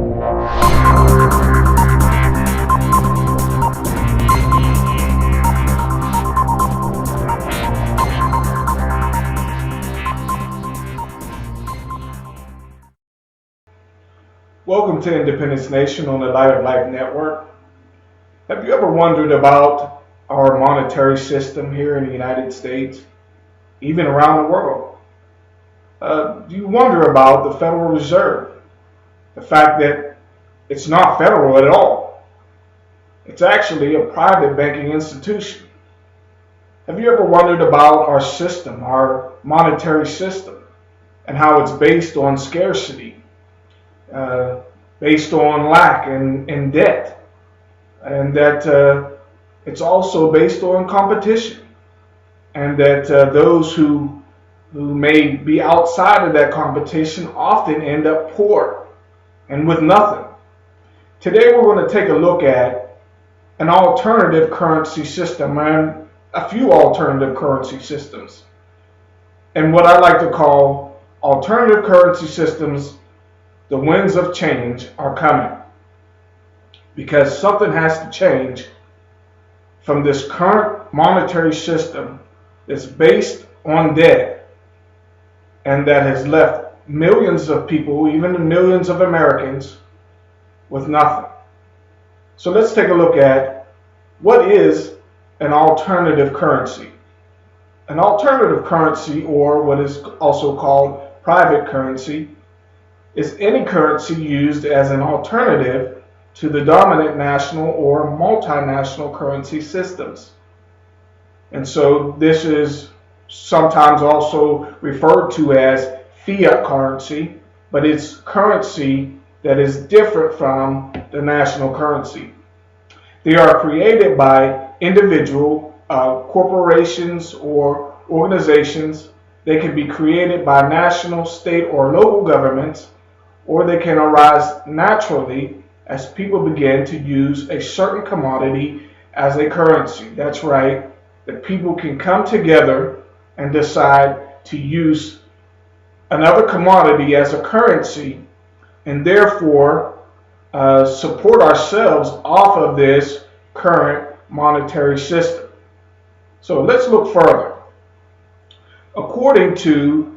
Welcome to Independence Nation on the Light of Life Network. Have you ever wondered about our monetary system here in the United States, even around the world? Do you wonder about the Federal Reserve? The fact that it's not federal at all. It's actually a private banking institution. Have you ever wondered about our system, our monetary system, and how it's based on scarcity? Based on lack and debt, and that it's also based on competition, and that those who may be outside of that competition often end up poor and with nothing. Today we're going to take a look at an alternative currency system and a few alternative currency systems, and what I like to call alternative currency systems. The winds of change are coming, because something has to change from this current monetary system that's based on debt and that has left millions of people, even millions of Americans, with nothing. So let's take a look at what is an alternative currency. An alternative currency, or what is also called private currency, is any currency used as an alternative to the dominant national or multinational currency systems. And so this is sometimes also referred to as fiat currency, but it's currency that is different from the national currency. They are created by individual corporations or organizations. They can be created by national, state, or local governments, or they can arise naturally as people begin to use a certain commodity as a currency. That's right, that people can come together and decide to use another commodity as a currency, and therefore support ourselves off of this current monetary system. So let's look further. According to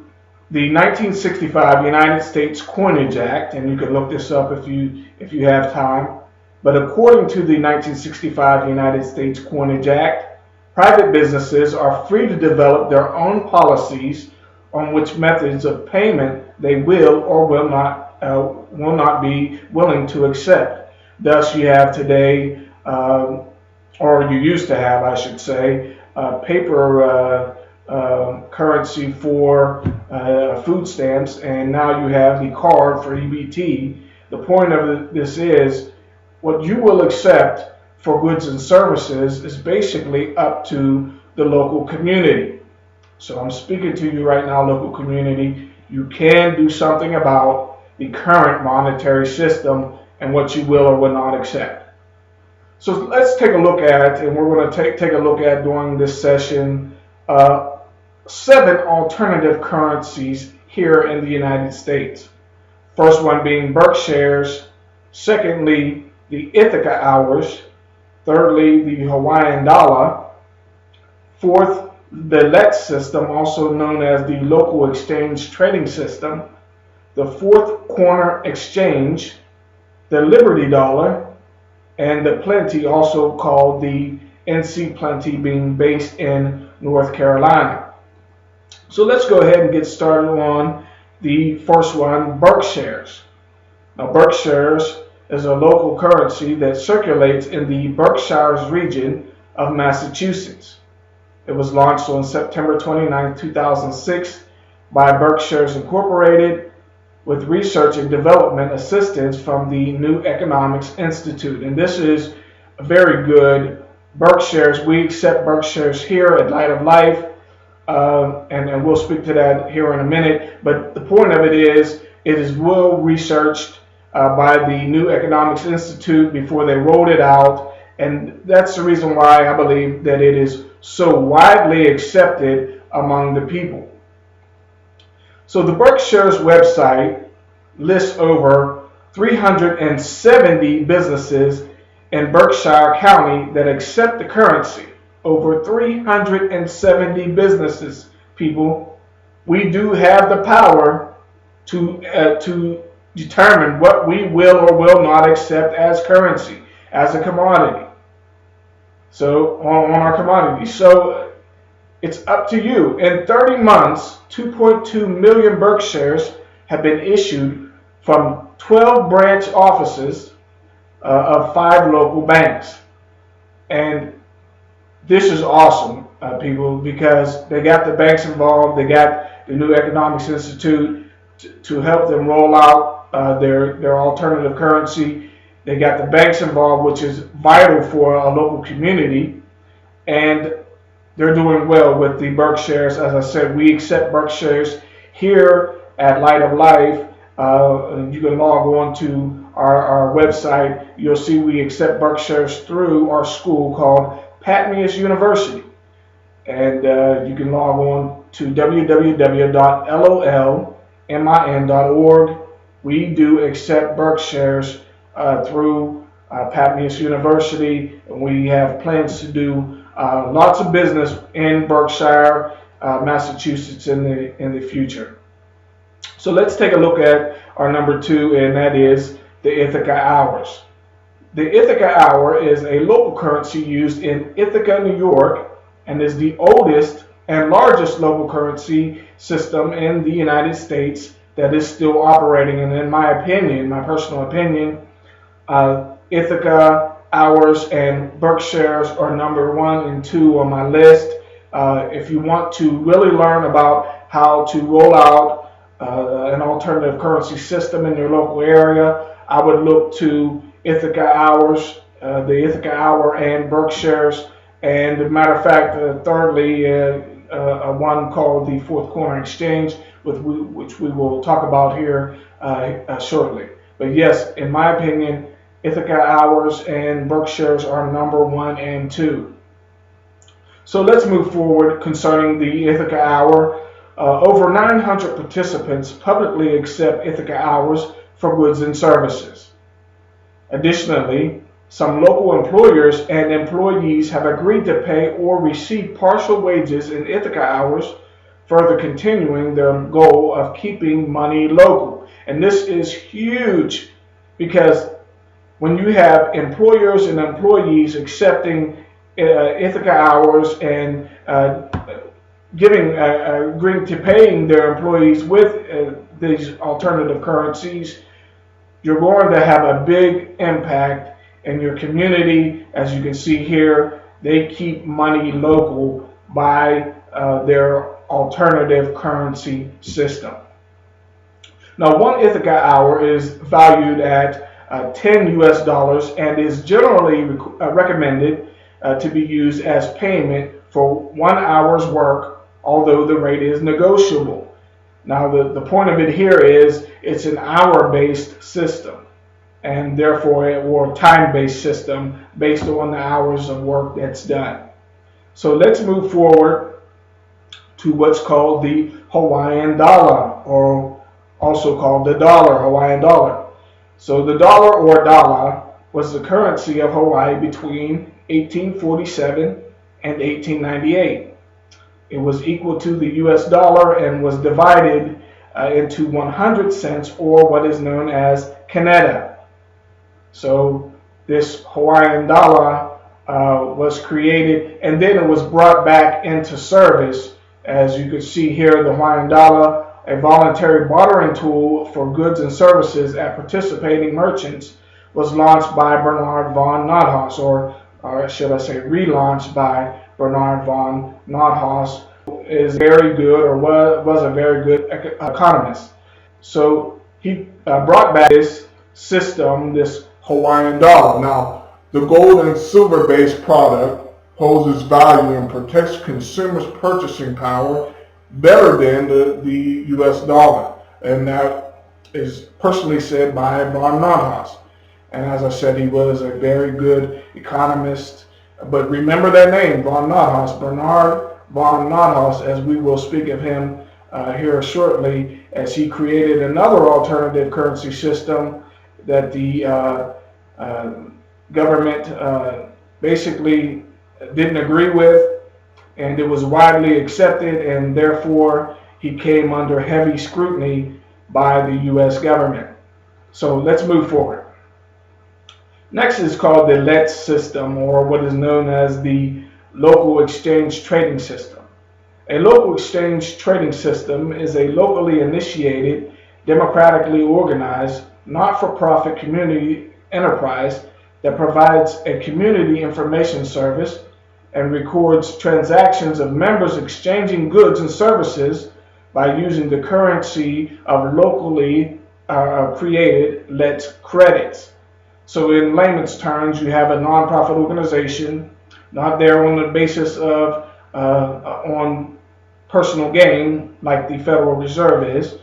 the 1965 United States Coinage Act, and you can look this up if you have time, but according to the 1965 United States Coinage Act, private businesses are free to develop their own policies on which methods of payment they will or will not be willing to accept. Thus, you have today, or you used to have, I should say, paper currency for food stamps, and now you have the card for EBT. The point of this is what you will accept for goods and services is basically up to the local community. So I'm speaking to you right now, local community. You can do something about the current monetary system and what you will or will not accept. So let's take a look at, and we're going to take a look at during this session, 7 alternative currencies here in the United States. First one being Berkshire's, secondly, the Ithaca Hours, thirdly, the Hawaiian Dollar, fourth, the LET system, also known as the Local Exchange Trading System, the Fourth Corner Exchange, the Liberty Dollar, and the Plenty, also called the NC Plenty, being based in North Carolina. So let's go ahead and get started on the first one, Berkshire's. Now, Berkshire's is a local currency that circulates in the Berkshires region of Massachusetts. It was launched on September 29, 2006 by Berkshires Incorporated with research and development assistance from the New Economics Institute. And this is a very good Berkshires. We accept Berkshires here at Light of Life. And we'll speak to that here in a minute. But the point of it is well researched by the New Economics Institute before they rolled it out. And that's the reason why I believe that it is so widely accepted among the people. So the Berkshire's website lists over 370 businesses in Berkshire County that accept the currency. Over 370 businesses, people. We do have the power to determine what we will or will not accept as currency, as a commodity. So on our commodities. So it's up to you. In 30 months, 2.2 million Berkshires have been issued from 12 branch offices of 5 local banks. And this is awesome, people, because they got the banks involved. They got the New Economics Institute to help them roll out their alternative currency. They got the banks involved, which is vital for a local community. And they're doing well with the Berkshires. As I said, we accept Berkshires here at Light of Life. You can log on to our website. You'll see we accept Berkshires through our school called Patmius University. And you can log on to www.lolmin.org. We do accept Berkshires through Patmius University, and we have plans to do lots of business in Berkshire, Massachusetts in the future. So let's take a look at our number 2, and that is the Ithaca Hours. The Ithaca Hour is a local currency used in Ithaca, New York, and is the oldest and largest local currency system in the United States that is still operating. And in my opinion, my personal opinion, Ithaca Hours and Berkshires are number 1 and 2 on my list. If you want to really learn about how to roll out an alternative currency system in your local area, I would look to Ithaca Hours, the Ithaca Hour and Berkshires, and as a matter of fact, thirdly, one called the Fourth Corner Exchange, which we will talk about here shortly. But yes, in my opinion, Ithaca Hours and Berkshires are number 1 and 2. So let's move forward concerning the Ithaca Hour. Over 900 participants publicly accept Ithaca Hours for goods and services. Additionally, some local employers and employees have agreed to pay or receive partial wages in Ithaca Hours, further continuing their goal of keeping money local. And this is huge, because when you have employers and employees accepting Ithaca Hours and agreeing to paying their employees with these alternative currencies, you're going to have a big impact in your community. As you can see here, they keep money local by their alternative currency system. Now, 1 Ithaca Hour is valued at $10 US and is generally recommended to be used as payment for 1 hour's work, although the rate is negotiable. Now, the point of it here is it's an hour-based system, and therefore, or time-based system based on the hours of work that's done. So let's move forward to what's called the Hawaiian Dollar, or also called the dollar, Hawaiian Dollar. So the dollar, or dollar, was the currency of Hawaii between 1847 and 1898. It was equal to the US dollar and was divided into 100 cents, or what is known as kaneta. So this Hawaiian dollar was created, and then it was brought back into service. As you can see here, the Hawaiian dollar, a voluntary bartering tool for goods and services at participating merchants, was launched by Bernard von Nothaus, or should I say relaunched by Bernard von Nothaus, is very good, or was a very good economist. So he brought back this system, this Hawaiian dollar. Now, the gold and silver based product holds its value and protects consumers' purchasing power better than the US dollar. And that is personally said by von Nothaus. And as I said, he was a very good economist. But remember that name, von Nothaus, Bernard von Nothaus, as we will speak of him here shortly, as he created another alternative currency system that the government basically didn't agree with, and it was widely accepted, and therefore he came under heavy scrutiny by the U.S. government. So let's move forward. Next is called the LET system, or what is known as the local exchange trading system. A local exchange trading system is a locally initiated, democratically organized, not-for-profit community enterprise that provides a community information service and records transactions of members exchanging goods and services by using the currency of locally created LET credits. So in layman's terms, you have a nonprofit organization, not there on the basis of on personal gain like the Federal Reserve is,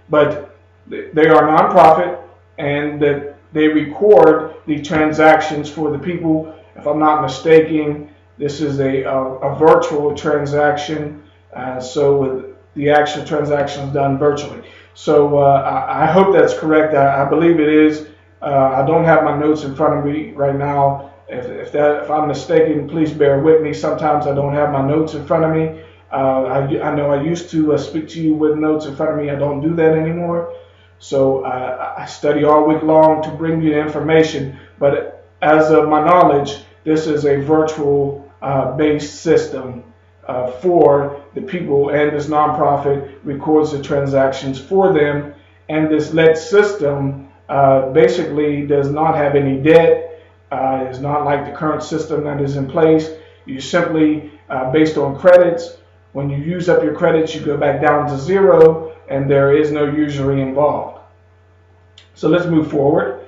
but they are nonprofit, and that they record the transactions for the people. If I'm not mistaken, this is a virtual transaction, so the actual transaction is done virtually. So I hope that's correct. I believe it is. I don't have my notes in front of me right now. If I'm mistaken, please bear with me. Sometimes I don't have my notes in front of me. I know I used to speak to you with notes in front of me. I don't do that anymore. So I study all week long to bring you the information. But as of my knowledge, this is a virtual based system for the people, and this nonprofit records the transactions for them. And this LET system basically does not have any debt. It's not like the current system that is in place. You simply, based on credits, when you use up your credits, you go back down to zero, and there is no usury involved. So let's move forward.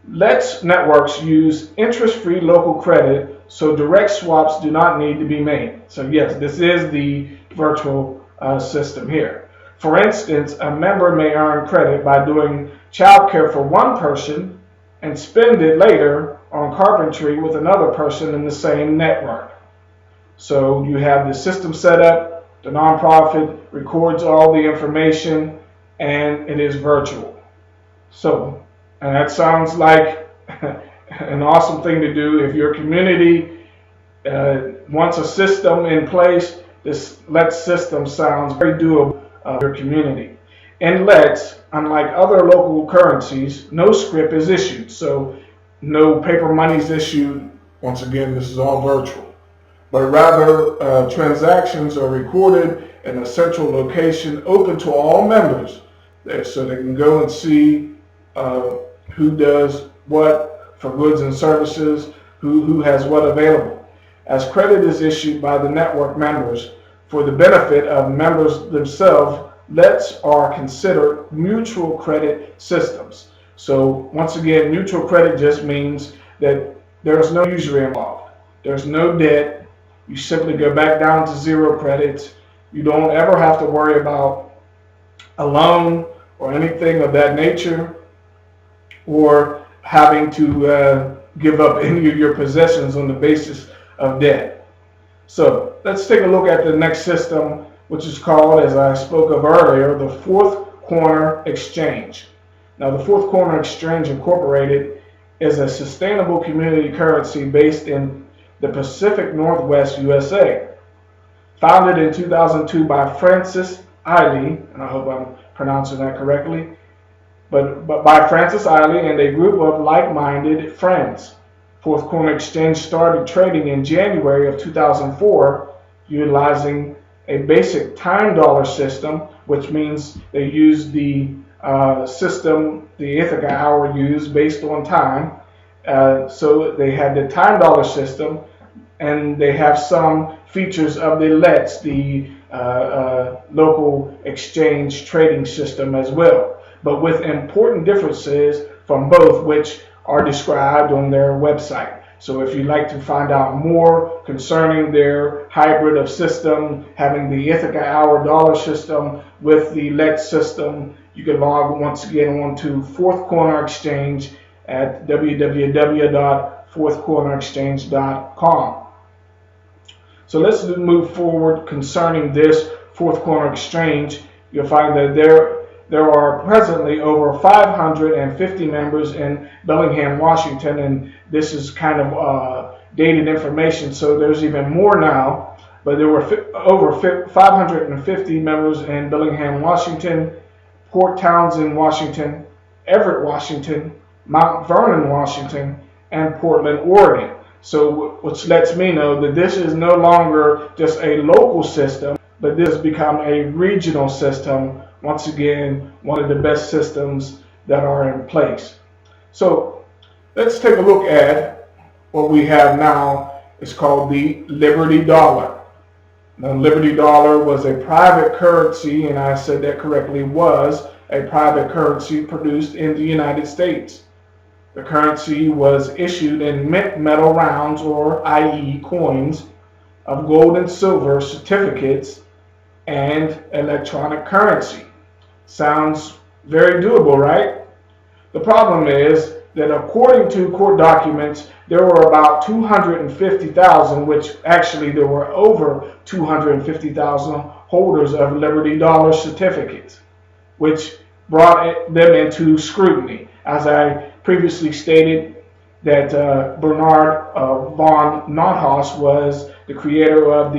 LET networks use interest-free local credit, so direct swaps do not need to be made. So yes, this is the virtual system here. For instance, a member may earn credit by doing childcare for one person and spend it later on carpentry with another person in the same network. So you have the system set up, the nonprofit records all the information, and it is virtual. So, and that sounds like an awesome thing to do. If your community wants a system in place, this LET system sounds very doable of your community. In LETs, unlike other local currencies, no scrip is issued, so no paper money is issued. Once again, this is all virtual. But rather, transactions are recorded in a central location open to all members, so they can go and see who does what for goods and services, who has what available. As credit is issued by the network members for the benefit of members themselves, LETs are considered mutual credit systems. So once again, mutual credit just means that there's no usury involved. There's no debt. You simply go back down to zero credits. You don't ever have to worry about a loan or anything of that nature, or having to give up any of your possessions on the basis of debt. So let's take a look at the next system, which is called, as I spoke of earlier, the Fourth Corner Exchange. Now, the Fourth Corner Exchange Incorporated is a sustainable community currency based in the Pacific Northwest, USA. Founded in 2002 by Francis Eiley, and I hope I'm pronouncing that correctly, but by Francis Eiley and a group of like-minded friends. Fourth Corner Exchange started trading in January of 2004, utilizing a basic time dollar system, which means they use the system the Ithaca hour used based on time. So they had the time dollar system, and they have some features of the LETs, the local exchange trading system as well, but with important differences from both, which are described on their website. So if you'd like to find out more concerning their hybrid of system, having the Ithaca hour dollar system with the LET system, you can log once again on to Fourth Corner Exchange at www.fourthcornerexchange.com. So let's move forward concerning this Fourth Corner Exchange. You'll find that there are presently over 550 members in Bellingham, Washington, and this is kind of dated information, so there's even more now. But there were over 550 members in Bellingham, Washington, Port Townsend, Washington, Everett, Washington, Mount Vernon, Washington, and Portland, Oregon. So, which lets me know that this is no longer just a local system, but this has become a regional system. Once again, one of the best systems that are in place. So, let's take a look at what we have now. It's called the Liberty Dollar. The Liberty Dollar was a private currency, and I said that correctly, was a private currency produced in the United States. The currency was issued in mint metal rounds, or i.e. coins, of gold and silver certificates and electronic currency. Sounds very doable, right? The problem is that according to court documents, there were about 250,000, which actually there were over 250,000 holders of Liberty Dollar certificates, which brought them into scrutiny. As I previously stated, that Bernard von Nothaus was the creator of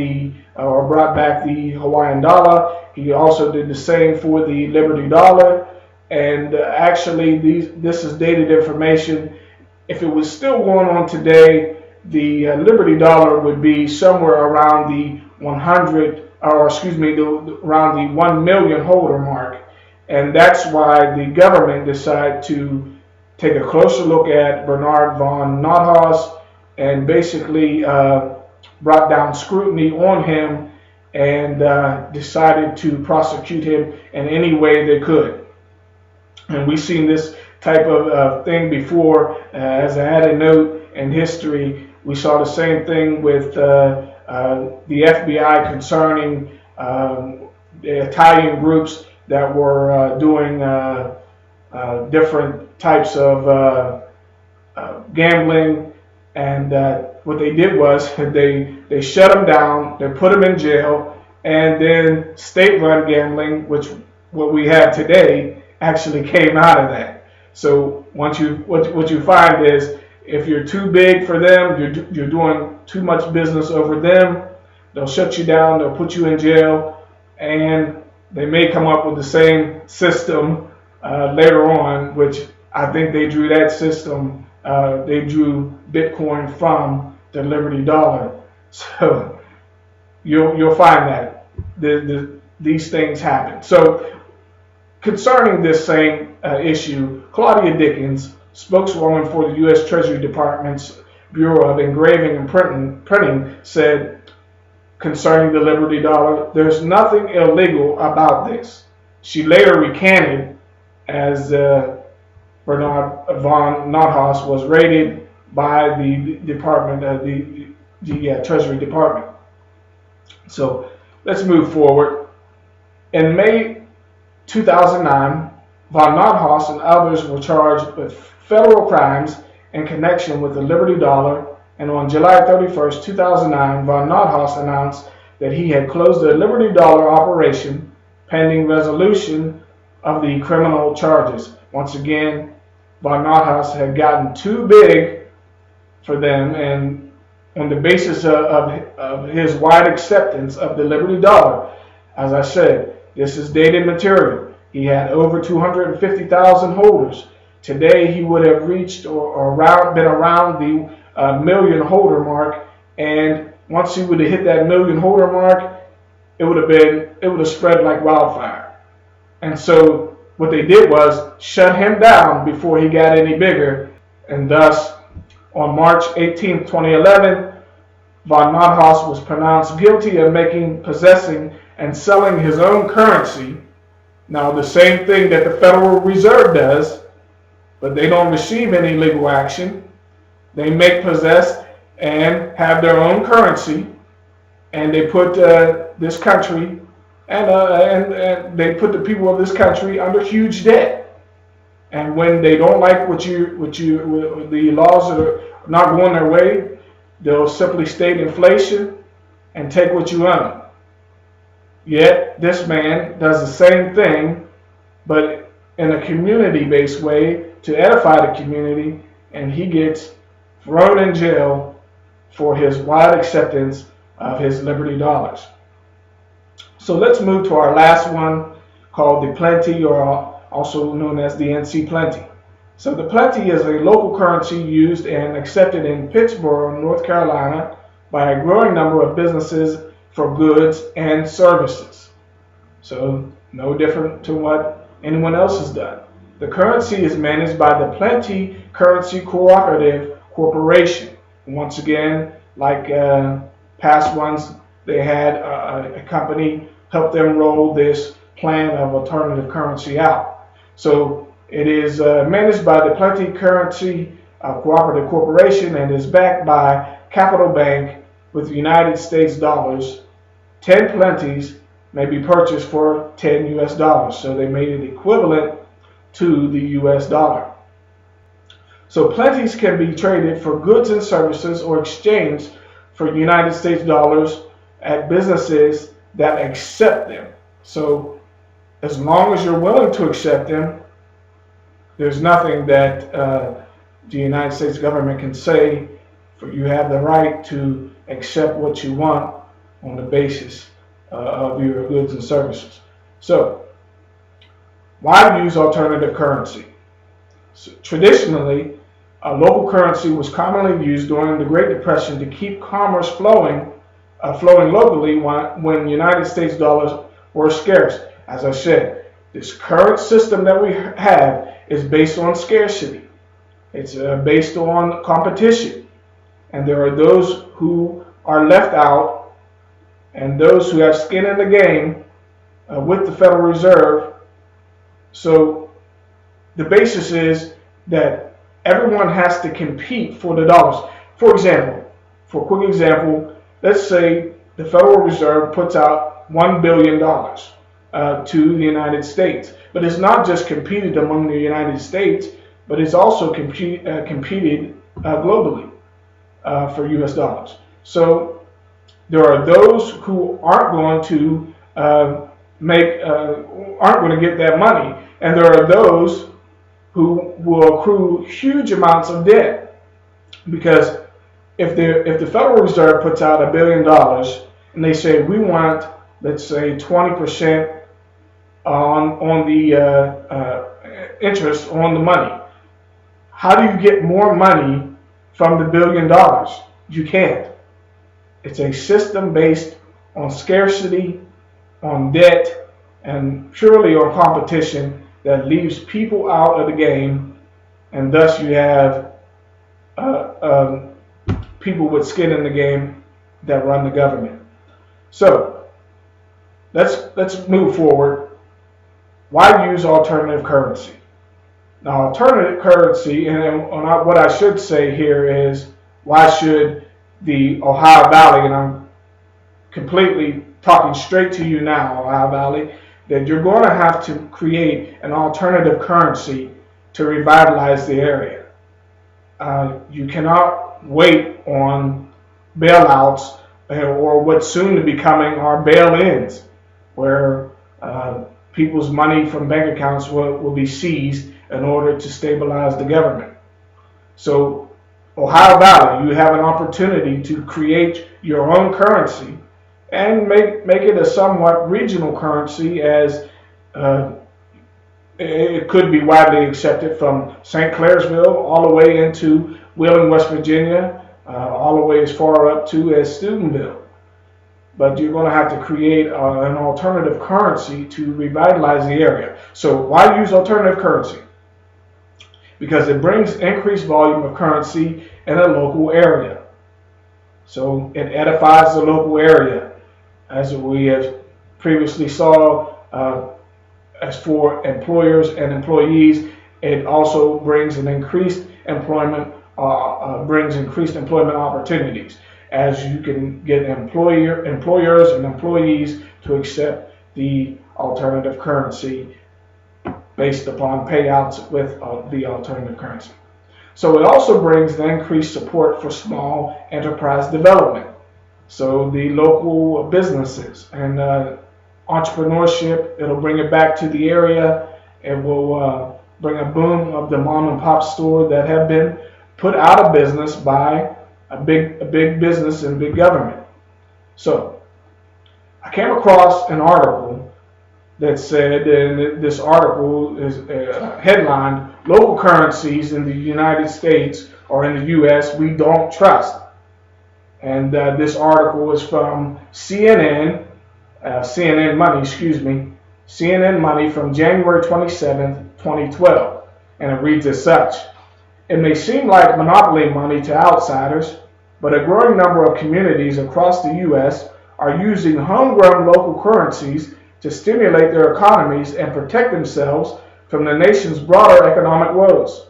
or brought back the Hawaiian Dollar. He also did the same for the Liberty Dollar. And actually, this is dated information. If it was still going on today, the Liberty Dollar would be somewhere around the around the 1 million holder mark. And that's why the government decided to take a closer look at Bernard von Nothaus and basically brought down scrutiny on him and decided to prosecute him in any way they could. And we've seen this type of thing before. As I had a note in history, we saw the same thing with the FBI concerning the Italian groups that were doing different types of gambling. And what they did was they shut them down, they put them in jail, and then state-run gambling, which what we have today, actually came out of that. So what you find is, if you're too big for them, you're doing too much business over them, they'll shut you down, they'll put you in jail, and they may come up with the same system later on, which I think they drew that system, they drew Bitcoin from the Liberty Dollar. So you'll find that these things happen. So concerning this same issue, Claudia Dickens, spokeswoman for the U.S. Treasury Department's Bureau of Engraving and Printing, said concerning the Liberty Dollar, "There's nothing illegal about this." She later recanted as Bernard von Nothaus was raided by the Department of the Treasury Department. So let's move forward. In May 2009, von Nothaus and others were charged with federal crimes in connection with the Liberty Dollar, and on July 31st, 2009, von Nothaus announced that he had closed the Liberty Dollar operation pending resolution of the criminal charges. Once again, von Nothaus had gotten too big for them, and on the basis of his wide acceptance of the Liberty Dollar, as I said, this is dated material. He had over 250,000 holders. Today, he would have reached been around the million holder mark. And once he would have hit that million holder mark, it would have spread like wildfire. And so what they did was shut him down before he got any bigger. And thus, on March 18, 2011, von Nothaus was pronounced guilty of possessing, and selling his own currency. Now, the same thing that the Federal Reserve does, but they don't receive any legal action. They make, possess, and have their own currency, and they put this country and they put the people of this country under huge debt. And when they don't like the laws are not going their way, they'll simply state inflation and take what you own. Yet, this man does the same thing but in a community-based way to edify the community, and he gets thrown in jail for his wide acceptance of his Liberty dollars. So let's move to our last one, called the Plenty, or also known as the NC Plenty. So the Plenty is a local currency used and accepted in Pittsboro, North Carolina, by a growing number of businesses for goods and services. So no different to what anyone else has done. The currency is managed by the Plenty Currency Cooperative Corporation. Once again, like past ones, they had a company help them roll this plan of alternative currency out. So it is managed by the Plenty Currency Cooperative Corporation and is backed by Capital Bank with United States dollars. 10 Plenties may be purchased for 10 US dollars. So they made it equivalent to the US dollar. So Plenties can be traded for goods and services or exchanged for United States dollars at businesses that accept them. So as long as you're willing to accept them, there's nothing that the United States government can say. You have the right to accept what you want on the basis of your goods and services. So why use alternative currency? So traditionally, local currency was commonly used during the Great Depression to keep commerce flowing locally when United States dollars were scarce. As I said, this current system that we have is based on scarcity. It's based on competition. And there are those who are left out and those who have skin in the game with the Federal Reserve. So the basis is that everyone has to compete for the dollars. For a quick example, let's say the Federal Reserve puts out $1 billion to the United States. But it's not just competed among the United States, but it's also competed globally for US dollars. So there are those who aren't going to aren't going to get that money, and there are those who will accrue huge amounts of debt, because if the Federal Reserve puts out $1 billion and they say we want, let's say, 20% on the interest on the money, how do you get more money from the $1 billion? You can't. It's a system based on scarcity, on debt, and purely on competition that leaves people out of the game, and thus you have people with skin in the game that run the government. So let's move forward. Why use alternative currency? Now, alternative currency, and what I should say here is, why should the Ohio Valley, and I'm completely talking straight to you now, Ohio Valley, that you're going to have to create an alternative currency to revitalize the area. You cannot wait on bailouts or what's soon to be coming are bail-ins, where people's money from bank accounts will be seized in order to stabilize the government. So Ohio Valley, you have an opportunity to create your own currency and make it a somewhat regional currency, as it could be widely accepted from St. Clairsville all the way into Wheeling, West Virginia, all the way as far up to as Steubenville. But you're going to have to create an alternative currency to revitalize the area. So why use alternative currency? Because it brings increased volume of currency in a local area. So it edifies the local area. As we have previously saw, as for employers and employees, it also brings an increased employment, increased employment opportunities, as you can get employers and employees to accept the alternative currency based upon payouts with the alternative currency. So it also brings the increased support for small enterprise development. So the local businesses and entrepreneurship, it'll bring it back to the area, It will bring a boom of the mom and pop store that have been put out of business by a big business and big government. So I came across an article that said, and this article is headlined, "Local Currencies in the United States or in the U.S. We Don't Trust." And this article is from CNN Money from January 27th, 2012. And it reads as such: "It may seem like monopoly money to outsiders, but a growing number of communities across the U.S. are using homegrown local currencies to stimulate their economies and protect themselves from the nation's broader economic woes.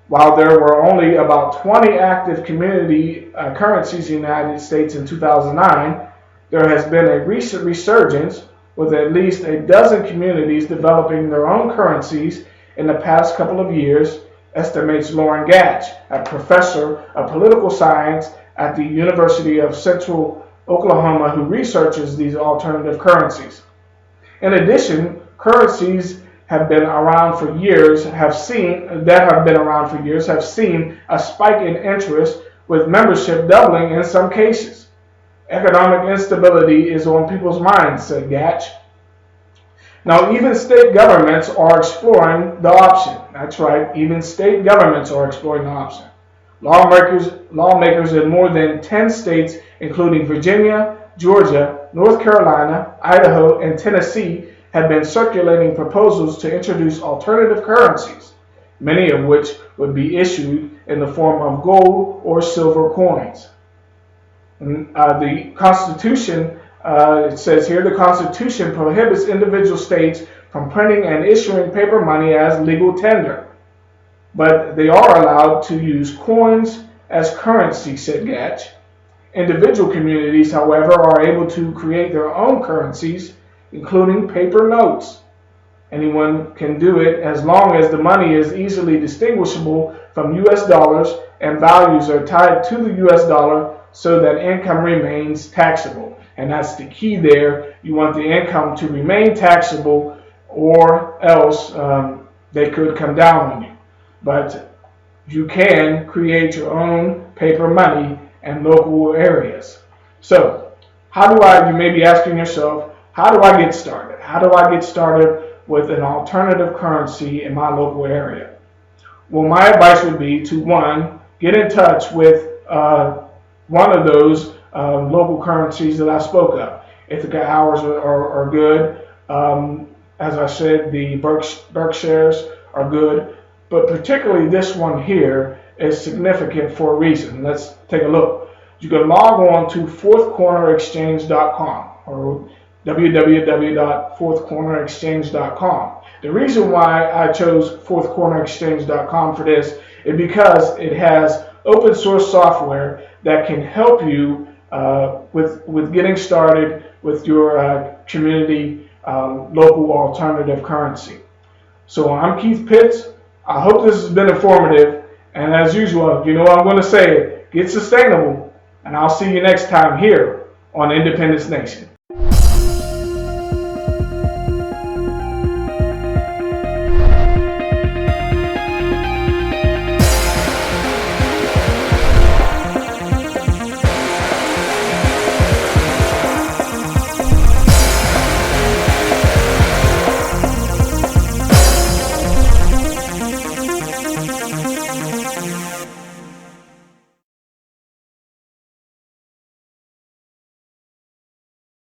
While there were only about 20 active community currencies in the United States in 2009, there has been a recent resurgence with at least a dozen communities developing their own currencies in the past couple of years," estimates Lauren Gatch, a professor of political science at the University of Central Oklahoma who researches these alternative currencies. In addition, currencies have been around for years have seen a spike in interest, with membership doubling in some cases. "Economic instability is on people's minds," said Gatch. Now, even state governments are exploring the option. That's right, even state governments are exploring the option. Lawmakers in more than 10 states, including Virginia, Georgia, North Carolina, Idaho, and Tennessee, have been circulating proposals to introduce alternative currencies, many of which would be issued in the form of gold or silver coins. The Constitution, it says here, the Constitution prohibits individual states from printing and issuing paper money as legal tender, but they are allowed to use coins as currency, said Gatch. Individual communities, however, are able to create their own currencies, including paper notes. Anyone can do it as long as the money is easily distinguishable from U.S. dollars and values are tied to the U.S. dollar so that income remains taxable. And that's the key there. You want the income to remain taxable, or else they could come down on you. But you can create your own paper money in local areas. So, you may be asking yourself, how do I get started? How do I get started with an alternative currency in my local area? Well, my advice would be to, one, get in touch with one of those local currencies that I spoke of. Ithaca hours are good. As I said, the Berkshires are good. But particularly this one here is significant for a reason. Let's take a look. You can log on to fourthcornerexchange.com or www.fourthcornerexchange.com. The reason why I chose fourthcornerexchange.com for this is because it has open source software that can help you with getting started with your community local alternative currency. So I'm Keith Pitts. I hope this has been informative. And as usual, you know what I'm going to say, get sustainable. And I'll see you next time here on Independence Nation.